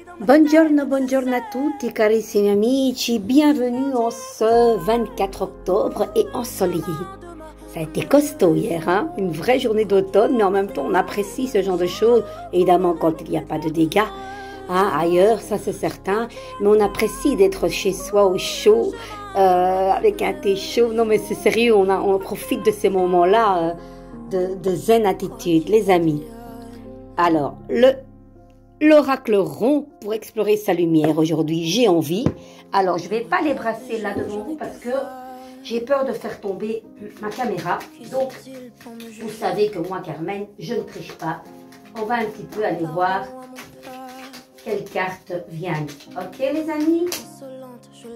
Buongiorno, buongiorno a tutti carissimi amici, bienvenue en ce 24 octobre et ensoleillé. Ça a été costaud hier, hein? Une vraie journée d'automne, mais en même temps on apprécie ce genre de choses, évidemment quand il n'y a pas de dégâts ailleurs, ça c'est certain, mais on apprécie d'être chez soi au chaud, avec un thé chaud. Non mais c'est sérieux, on profite de ces moments-là de zen attitude, les amis. Alors, l'oracle rond pour explorer sa lumière. Aujourd'hui, j'ai envie. Alors, je ne vais pas les brasser là devant vous parce que j'ai peur de faire tomber ma caméra. Donc, vous savez que moi, Carmen, je ne triche pas. On va un petit peu aller voir quelle carte vient. Ok, les amis?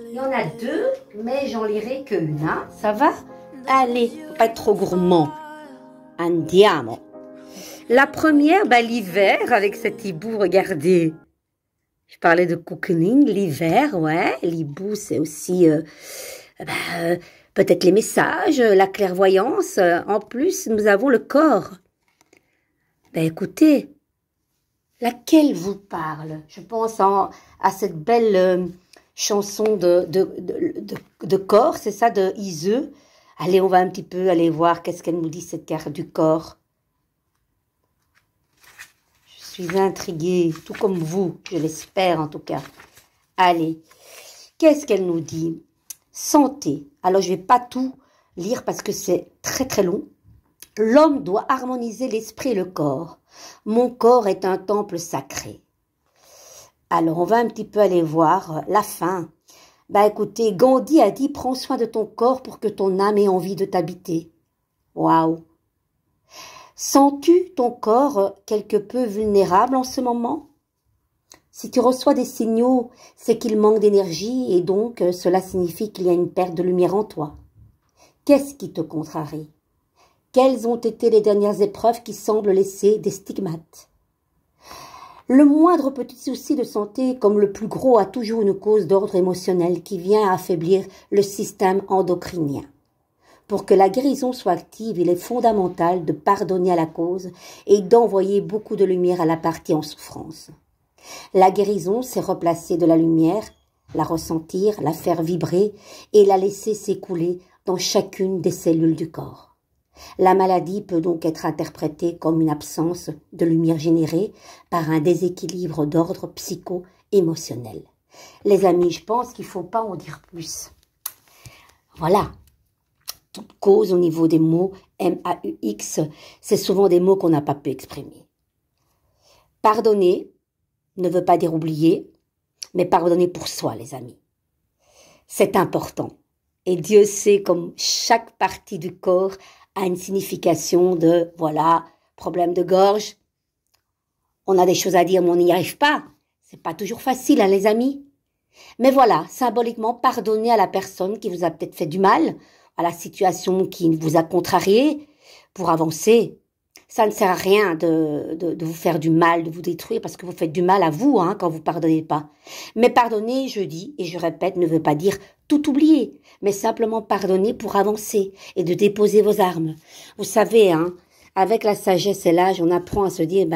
Il y en a deux, mais j'en lirai qu'une. Hein? Ça va? Allez, faut pas être trop gourmand. Andiamo. La première, l'hiver, avec cet hibou, regardez. Je parlais de cocooning, l'hiver, ouais. L'hibou, c'est aussi peut-être les messages, la clairvoyance. En plus, nous avons le corps. Écoutez, laquelle vous parle? Je pense à cette belle chanson de corps, c'est ça, de Iseux. Allez, on va un petit peu aller voir qu'est-ce qu'elle nous dit, cette carte du corps. Je suis intriguée, tout comme vous, je l'espère en tout cas. Allez, qu'est-ce qu'elle nous dit? Santé. Alors, je ne vais pas tout lire parce que c'est très très long. L'homme doit harmoniser l'esprit et le corps. Mon corps est un temple sacré. Alors, on va un petit peu aller voir la fin. Écoutez, Gandhi a dit, prends soin de ton corps pour que ton âme ait envie de t'habiter. Waouh! Sens-tu ton corps quelque peu vulnérable en ce moment? Si tu reçois des signaux, c'est qu'il manque d'énergie et donc cela signifie qu'il y a une perte de lumière en toi. Qu'est-ce qui te contrarie? Quelles ont été les dernières épreuves qui semblent laisser des stigmates? Le moindre petit souci de santé, comme le plus gros, a toujours une cause d'ordre émotionnel qui vient affaiblir le système endocrinien. Pour que la guérison soit active, il est fondamental de pardonner à la cause et d'envoyer beaucoup de lumière à la partie en souffrance. La guérison, c'est replacer de la lumière, la ressentir, la faire vibrer et la laisser s'écouler dans chacune des cellules du corps. La maladie peut donc être interprétée comme une absence de lumière générée par un déséquilibre d'ordre psycho-émotionnel. Les amis, je pense qu'il ne faut pas en dire plus. Voilà. Toute cause au niveau des mots M-A-U-X, c'est souvent des mots qu'on n'a pas pu exprimer. Pardonner ne veut pas dire oublier, mais pardonner pour soi, les amis. C'est important. Et Dieu sait comme chaque partie du corps a une signification de, voilà, problème de gorge. On a des choses à dire, mais on n'y arrive pas. C'est pas toujours facile, hein, les amis. Mais voilà, symboliquement, pardonner à la personne qui vous a peut-être fait du mal, à la situation qui vous a contrarié, pour avancer. Ça ne sert à rien de vous faire du mal, de vous détruire, parce que vous faites du mal à vous quand vous pardonnez pas. Mais pardonner, je dis, et je répète, ne veut pas dire tout oublier, mais simplement pardonner pour avancer et de déposer vos armes. Vous savez, avec la sagesse et l'âge, on apprend à se dire,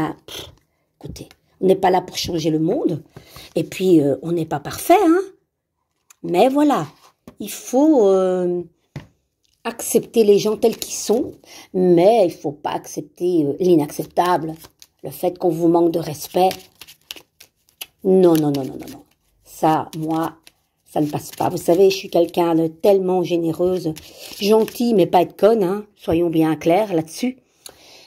écoutez, on n'est pas là pour changer le monde, et puis on n'est pas parfait, mais voilà, il faut accepter les gens tels qu'ils sont, mais il ne faut pas accepter l'inacceptable, le fait qu'on vous manque de respect. Non, non, non, non, non, non. Ça, moi, ça ne passe pas. Vous savez, je suis quelqu'un de tellement généreuse, gentille, mais pas être conne, soyons bien clairs là-dessus.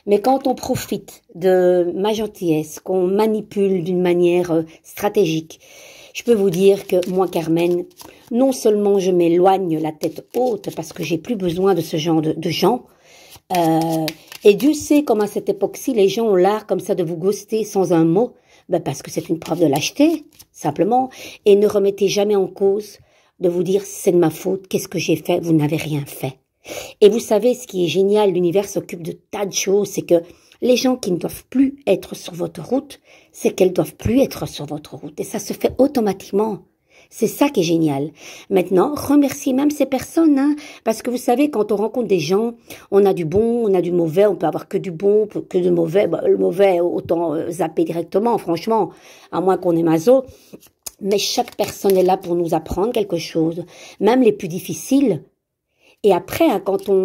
Mais quand on profite de ma gentillesse, qu'on manipule d'une manière stratégique, je peux vous dire que moi, Carmen, non seulement je m'éloigne la tête haute parce que j'ai plus besoin de ce genre de gens, et Dieu sait comme à cette époque-ci, les gens ont l'art comme ça de vous ghoster sans un mot, parce que c'est une preuve de lâcheté, simplement, et ne remettez jamais en cause de vous dire c'est de ma faute, qu'est-ce que j'ai fait, vous n'avez rien fait. Et vous savez, ce qui est génial, l'univers s'occupe de tas de choses, c'est que les gens qui ne doivent plus être sur votre route, c'est qu'elles ne doivent plus être sur votre route. Et ça se fait automatiquement. C'est ça qui est génial. Maintenant, remerciez même ces personnes, hein, parce que vous savez, quand on rencontre des gens, on a du bon, on a du mauvais, on peut avoir que du bon, que du mauvais. Bah, le mauvais, autant zapper directement, franchement, à moins qu'on est maso. Mais chaque personne est là pour nous apprendre quelque chose, même les plus difficiles. Et après, hein, quand on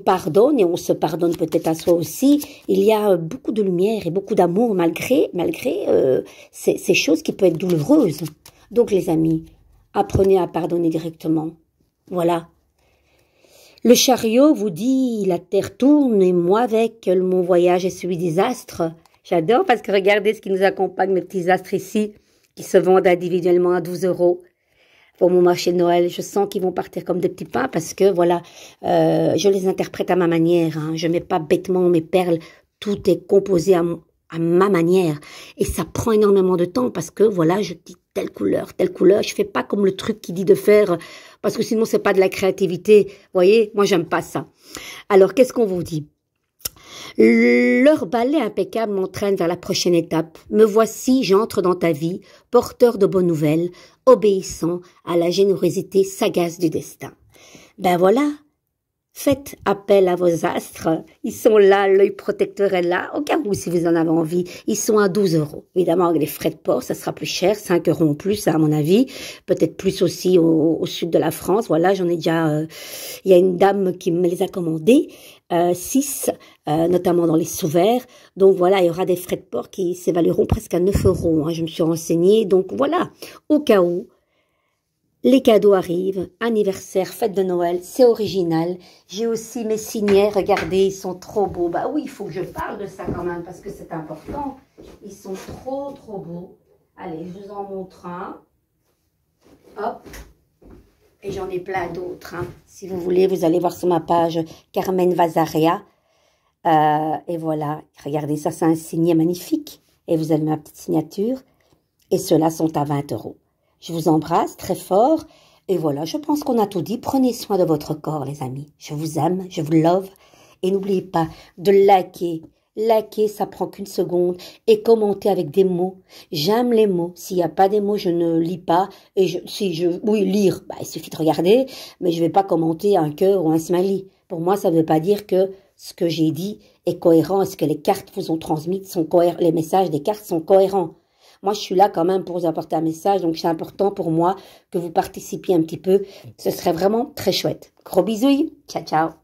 pardonne et on se pardonne peut-être à soi aussi, il y a beaucoup de lumière et beaucoup d'amour malgré ces choses qui peuvent être douloureuses. Donc les amis, apprenez à pardonner directement. Voilà. Le chariot vous dit, la terre tourne et moi avec, mon voyage est celui des astres. J'adore parce que regardez ce qui nous accompagne, mes petits astres ici, qui se vendent individuellement à 12 € pour mon marché de Noël. Je sens qu'ils vont partir comme des petits pains parce que voilà, je les interprète à ma manière. Hein. Je mets pas bêtement mes perles. Tout est composé à ma manière. Et ça prend énormément de temps parce que voilà, je dis telle couleur, telle couleur. Je fais pas comme le truc qui dit de faire parce que sinon c'est pas de la créativité. Vous voyez, moi j'aime pas ça. Alors qu'est-ce qu'on vous dit? Leur balai impeccable m'entraîne vers la prochaine étape. Me voici, j'entre dans ta vie, porteur de bonnes nouvelles, obéissant à la générosité sagace du destin. Ben voilà, faites appel à vos astres. Ils sont là, l'œil protecteur est là, au cas où si vous en avez envie. Ils sont à 12 €. Évidemment, avec les frais de port, ça sera plus cher, 5 € en plus, à mon avis. Peut-être plus aussi au sud de la France. Voilà, j'en ai déjà... Il y a une dame qui me les a commandés. 6, notamment dans les sous-verts. Donc voilà, il y aura des frais de port qui s'évalueront presque à 9 €. Hein, je me suis renseignée. Donc voilà, au cas où, les cadeaux arrivent, anniversaire, fête de Noël, c'est original. J'ai aussi mes signets, regardez, ils sont trop beaux. Bah oui, il faut que je parle de ça quand même, parce que c'est important. Ils sont trop, trop beaux. Allez, je vous en montre un. Hop. Et j'en ai plein d'autres. Hein. Si vous voulez, vous allez voir sur ma page Carmen Vazaria. Et voilà, regardez, ça c'est un signet magnifique. Et vous avez ma petite signature. Et ceux-là sont à 20 €. Je vous embrasse très fort. Et voilà, je pense qu'on a tout dit. Prenez soin de votre corps, les amis. Je vous aime, je vous love. Et n'oubliez pas de liker. Liker, ça prend qu'une seconde. Et commenter avec des mots. J'aime les mots. S'il n'y a pas des mots, je ne lis pas. Et oui, lire, bah, il suffit de regarder. Mais je ne vais pas commenter un cœur ou un smiley. Pour moi, ça ne veut pas dire que ce que j'ai dit est cohérent. Est-ce que les cartes vous ont transmis sont cohérents? Les messages des cartes sont cohérents. Moi, je suis là quand même pour vous apporter un message. Donc, c'est important pour moi que vous participiez un petit peu. Ce serait vraiment très chouette. Gros bisous. Ciao, ciao.